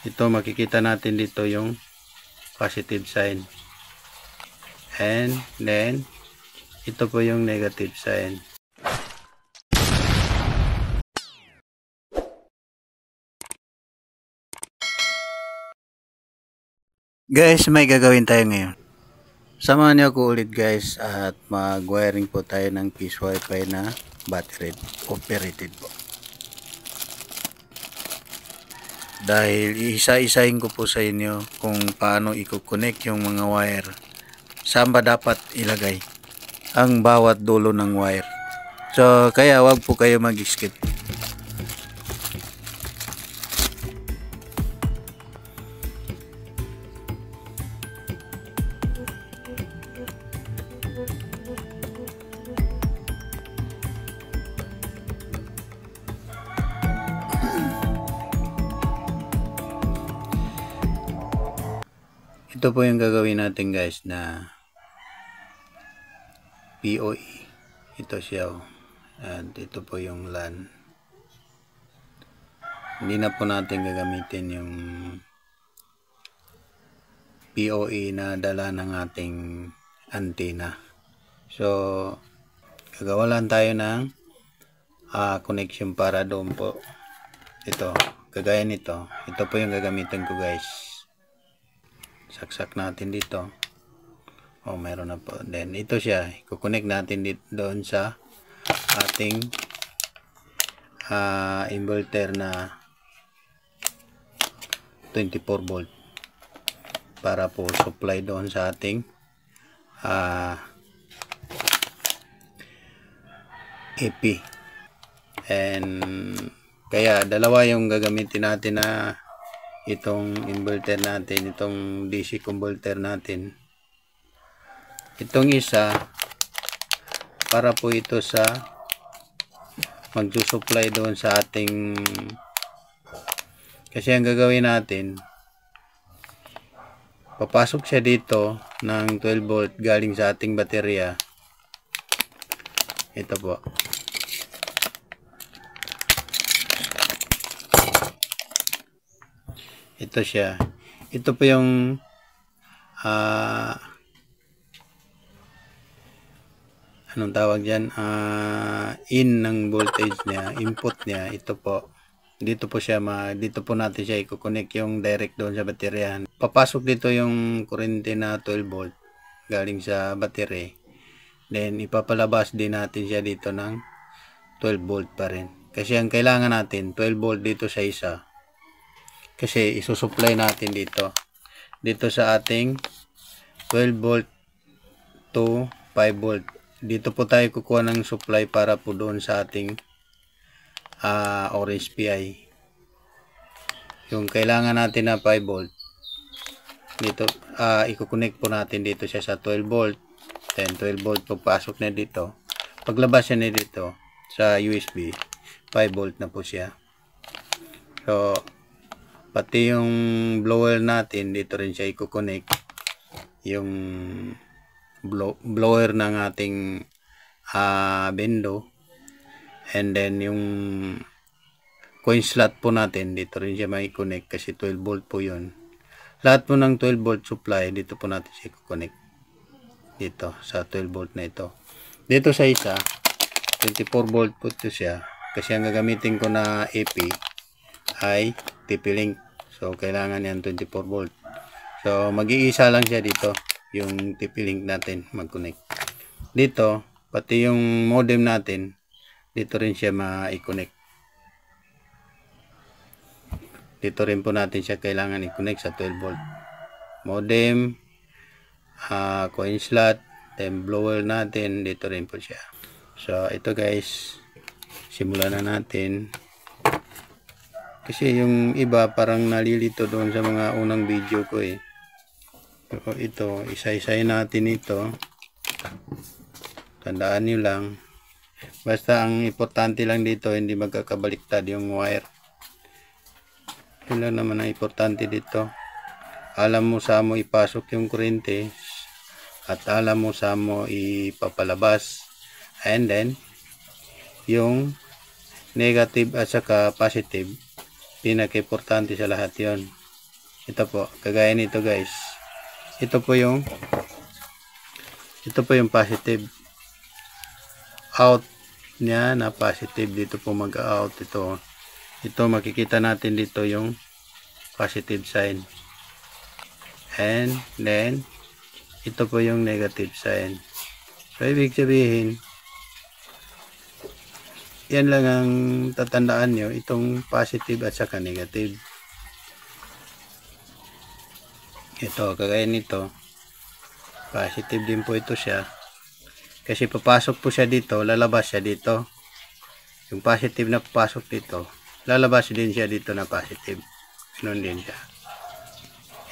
ito makikita natin dito yung positive sign, and then ito po yung negative sign. Guys, may gagawin tayo ngayon. Samahan niyo ako ulit guys at mag-wiring po tayo ng Peace Wi-Fi na battery operated po. Dahil isa-isahin ko po sa inyo kung paano i-connect yung mga wire. Saan ba dapat ilagay ang bawat dulo ng wire. So kaya wag po kayo mag-skip. Ito po yung gagawin natin guys na PoE. Ito siya. At ito po yung LAN. Hindi na po natin gagamitin yung PoE na dala ng ating antenna. So gagawa lang tayo ng connection para doon po. Ito, kagaya nito. Ito po yung gagamitin ko guys. Saksak natin dito. Oh, meron na po. Then ito siya, i-connect natin dito doon sa ating inverter na 24 volt para po supply doon sa ating AP. And kaya dalawa yung gagamitin natin na itong inverter natin, itong DC converter natin. Itong isa para po ito sa magsusupply doon sa ating, kasi ang gagawin natin, papasok siya dito ng 12 volt galing sa ating baterya. Ito po. Ito siya. Ito po yung anong tawag dyan, in ng voltage niya, input niya. Ito po, dito po siya dito po natin siya i-connect yung direct doon sa baterya. Papasok dito yung kurente na 12 volt galing sa battery, then ipapalabas din natin siya dito ng 12 volt pa rin, kasi ang kailangan natin 12 volt dito sa isa, kasi isusupply natin dito sa ating 12 volt to 5 volt. Dito po tayo kukuha ng supply para po doon sa ating Orange Pi. Yung kailangan natin na 5 volt dito, i-connect po natin dito siya sa 12 volt. Then 12 volt pagpasok na dito, paglabas niya na dito sa USB, 5 volt na po siya. So pati yung blower natin dito rin siya i-connect, yung blower ng ating bendo, and then yung coin slot po natin dito rin siya may connect kasi 12 volt po yun. Lahat po ng 12 volt supply dito po natin siya i-connect dito sa 12 volt na ito. Dito sa isa 24 volt po ito siya, kasi ang gagamitin ko na AP ay TP-Link. So kailangan yan 24 volt. So mag-iisa lang siya dito yung TP-Link natin mag-connect. Dito pati yung modem natin dito rin siya ma-connect. Dito rin po natin siya kailangan i-connect sa 12 volt. Modem, coin slot, then blower natin dito rin po siya. So ito guys, simulan na natin. Kasi yung iba parang nalilito doon sa mga unang video ko eh. So ito, isa-isahin natin ito. Tandaan nyo lang. Basta ang importante lang dito, hindi magkakabaliktad yung wire. Yun lang naman ang importante dito. Alam mo saan mo ipasok yung kurente at alam mo saan mo ipapalabas. And then, yung negative at saka positive, pinaka-importante sa lahat yon. Ito po, kagaya nito guys. Ito po yung positive out niya na positive. Dito po mag-out ito. Ito makikita natin dito yung positive sign. And then ito po yung negative sign. So ibig sabihin, yan lang ang tatandaan nyo, itong positive at saka negative. Ito, kagaya nito, positive din po ito siya. Kasi papasok po siya dito, lalabas siya dito. Yung positive na papasok dito, lalabas din siya dito na positive. Ganun din siya.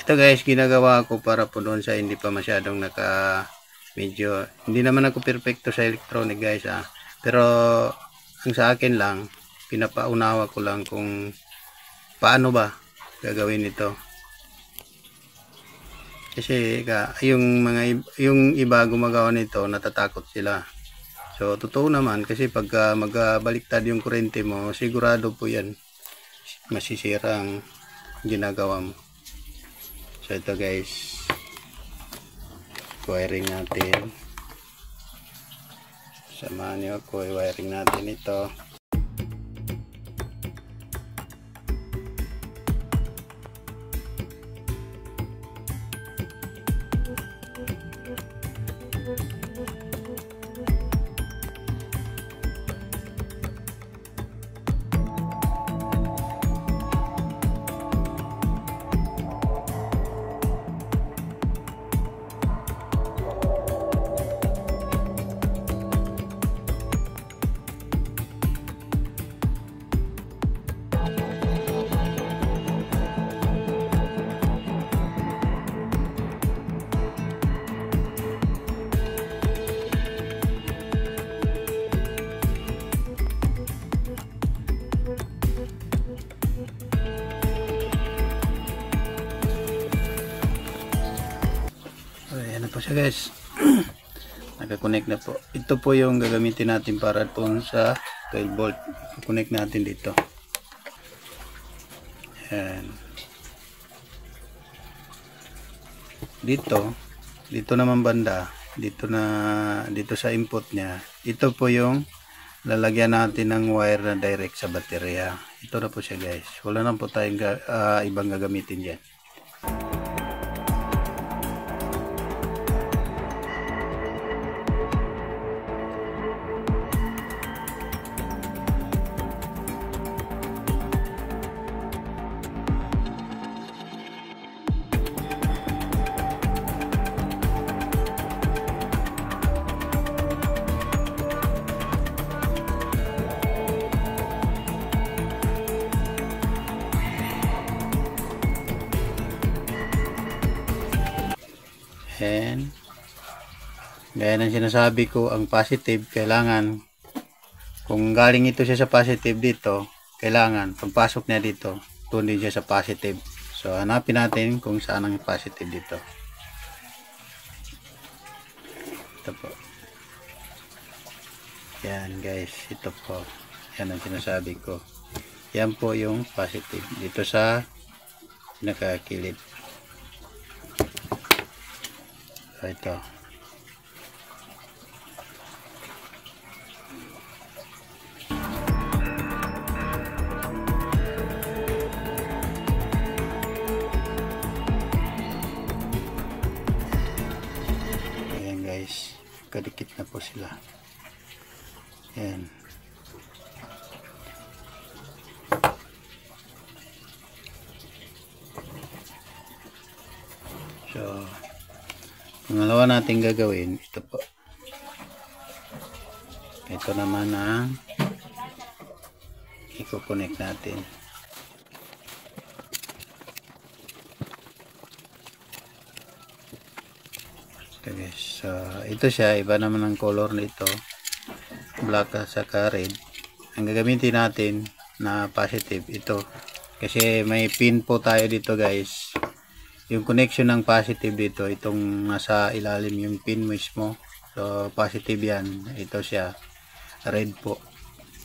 Ito guys, ginagawa ko para po doon sa hindi pa masyadong medyo, hindi naman ako perfecto sa electronic guys pero ang sa akin lang, pinapaunawa ko lang kung paano ba gagawin ito. Kasi yung iba gumagawa nito, natatakot sila. So totoo naman, kasi pagka magbaliktad yung kuryente mo, sigurado po yan masisira ang ginagawa mo. So ito guys, wiring natin. Samahan niyo ako, i-wiring natin ito. Ayan na po siya guys. Naka-connect na po. Ito po yung gagamitin natin para po sa 12 volt. Connect natin dito. Ayan. Dito naman banda, dito sa input niya. Ito po yung lalagyan natin ng wire na direct sa baterya. Ito na po siya guys. Wala na po tayong ibang gagamitin diyan. And gaya ng sinasabi ko, ang positive kailangan, kung galing ito siya sa positive dito, kailangan pagpasok niya dito, doon din siya sa positive. So hanapin natin kung saan ang positive dito. Ito po. Yan guys, ito po. Yan ang sinasabi ko. Yan po yung positive dito sa nakakilid. So ito. Ayan guys, kadikit na po sila. Ayan. So pangalawa natin gagawin, ito po. Ito naman ang i-connect natin. Okay guys, so ito siya, iba naman ang color nito, black at saka red. Ang gagamitin natin na positive, ito. Kasi may pin po tayo dito guys. Yung connection ng positive dito, itong nasa ilalim yung pin mismo. So positive yan. Ito siya, red po.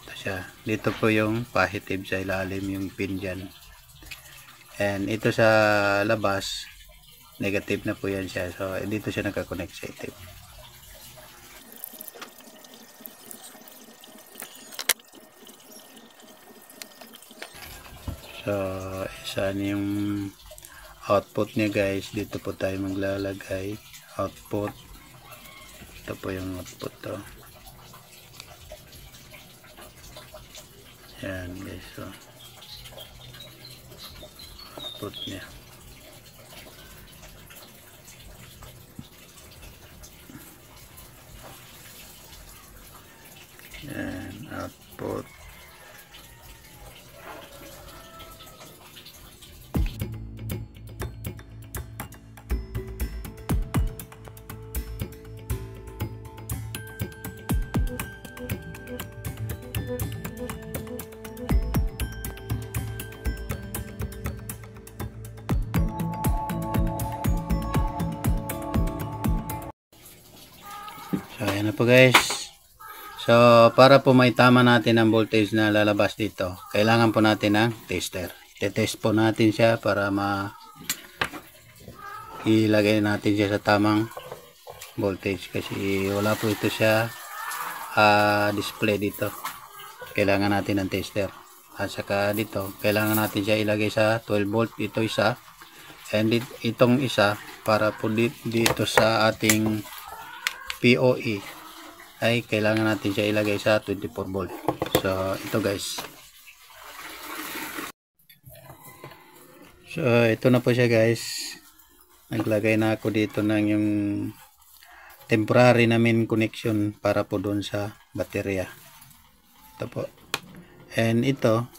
Ito siya. Dito po yung positive sa ilalim yung pin dyan. And ito sa labas, negative na po yan siya. So dito siya nagka-connect sa itim. So isa yung output niya guys. Dito po tayo maglalagay output. Ito po yung output to. Yan guys, so output niya. Yan, output. So ayan na po guys. So para po may tama natin ang voltage na lalabas dito, kailangan po natin ng tester. I-test po natin siya para ilagay natin siya sa tamang voltage kasi wala po ito siya display dito. Kailangan natin ng tester. At saka dito, kailangan natin siya ilagay sa 12 volt. Ito isa. And itong isa para po dito sa ating POE ay kailangan natin siya ilagay sa 24 volt. So ito guys. So ito na po siya guys. Naglagay na ako dito ng yung temporary namin connection para po doon sa baterya. Ito po. And ito,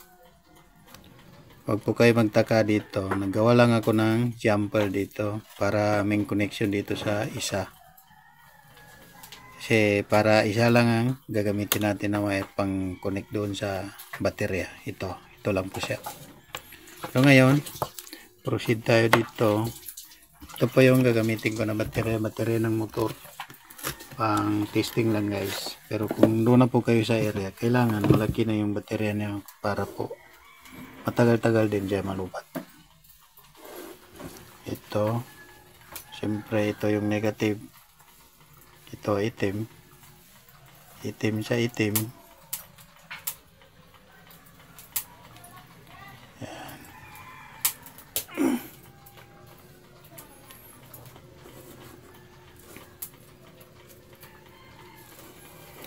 wag po kayo magtaka dito. Naggawa lang ako ng jumper dito para may connection dito sa isa. Kasi para isa lang ang gagamitin natin na wire pang connect doon sa baterya. Ito lang po siya. So ngayon, proceed tayo dito. Ito po yung gagamitin ko na baterya ng motor. Pang testing lang guys. Pero kung doon na po kayo sa area, kailangan malaki na yung baterya niyo para po matagal-tagal din dyan malubat. Ito, siyempre ito yung negative. Ito itim. Itim sa itim. Yan.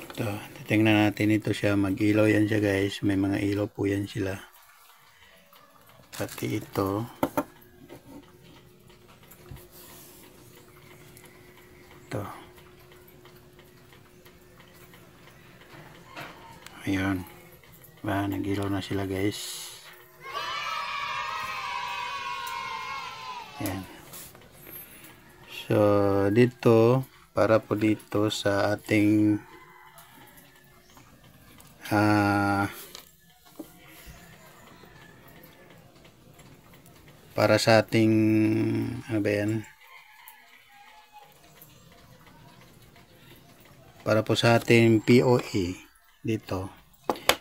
Ito, titingnan natin ito siya. Mag-ilaw yan siya guys. May mga ilaw po yan sila. Pati ito. Ito. Ayun. Nag-ilaw na sila guys. Ayan. So, dito, para po dito sa ating para sa ating ano ba yan? Para po sa ating POE dito,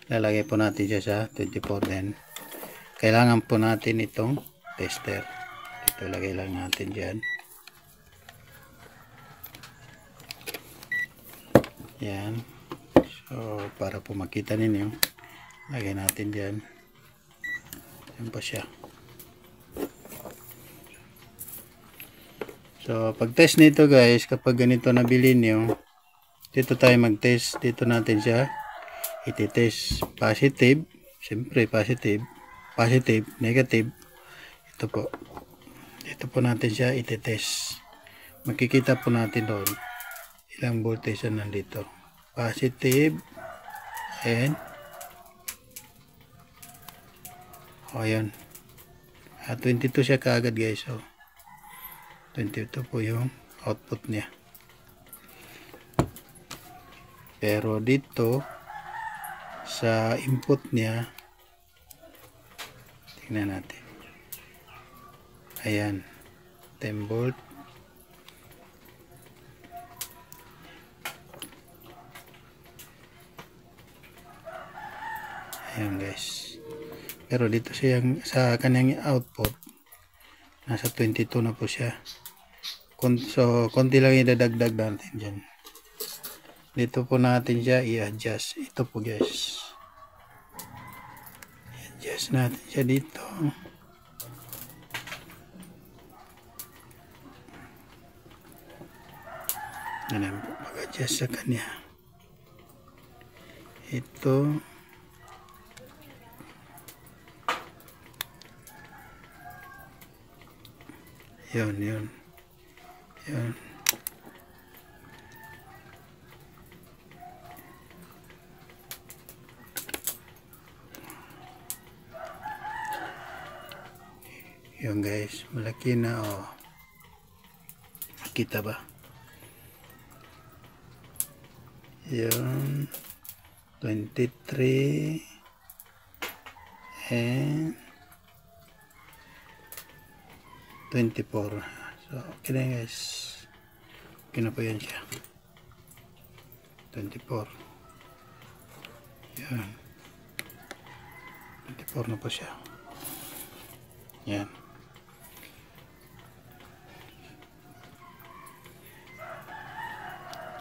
lalagay po natin siya sa 24 din. Kailangan po natin itong tester. Dito lagay lang natin dyan. Yan. So para po makita ninyo, lagay natin dyan. Yan po siya. So pag test nito guys, kapag ganito nabili nyo, dito tayo mag-test. Dito natin siya iti-test. Positive, siyempre positive, negative. Ito po. Dito po natin siya iti-test. Makikita po natin doon ilang voltage na nandito. Positive and ayan. 22 siya kaagad guys. So 22 po yung output niya. Pero dito sa input niya, tingnan natin. Ayan, 10 volt. Ayan guys. Pero dito siya sa kanyang output, nasa 22 na po siya. So, konti lang idadagdag natin dyan. Dito po natin siya i-adjust. Ito po guys. I-adjust natin siya dito. Ganun po. Mag-adjust sa kanya. Ito. Yun. Yun. Yun guys, malaki na oh. Makita ba? Yun. 23 and 24. So, okay na guys. Okay na po yan siya. 24. Yan. 24 na po siya. Yan.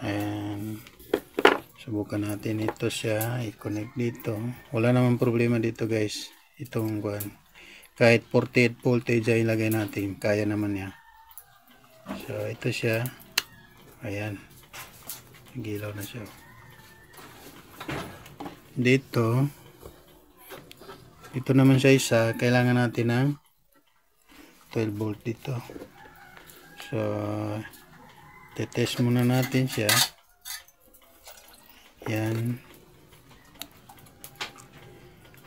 And subukan natin ito siya i-connect dito. Wala naman problema dito guys. Itong kuan. Kahit 48 voltage ay ilagay natin, kaya naman niya. So ito siya. Ayan. Gilaw na siya. Dito naman siya isa, kailangan natin ng 12 volt dito. So tetest muna natin siya. Yan.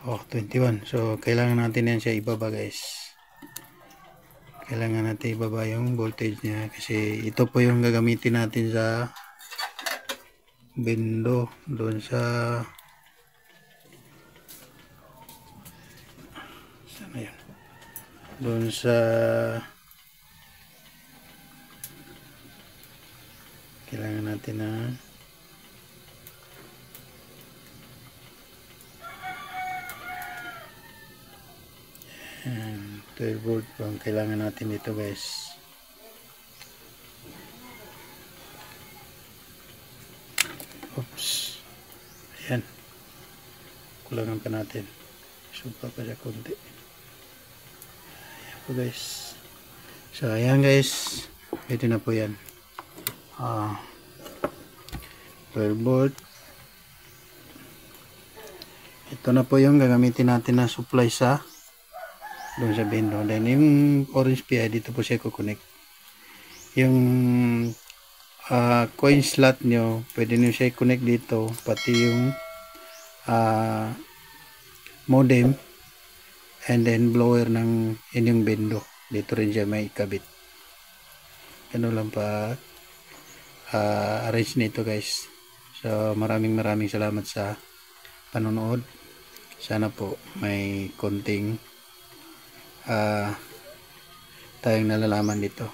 Oh, 21. So kailangan natin yan siya ibaba guys. Kailangan natin ibaba yung voltage niya kasi ito po yung gagamitin natin sa bendo doon sa sana yun, doon sa kailangan natin na 12 volt po ang kailangan natin dito guys. Oops. Ayan. Kulangan pa natin. Supa pa siya konti. Ayan po guys. So ayan guys. Ito na po yan. 12 volt. Ito na po yung gagamitin natin na supply sa doon sa bendo. Then yung orange PI dito po siya kukonek. Yung coin slot nyo, pwede nyo siya i-connect dito, pati yung modem and then blower ng inyong bendo. Dito rin siya may ikabit. Ganun lang pa arrange nito guys. So maraming salamat sa panonood. Sana po may konting tayong nalalaman dito.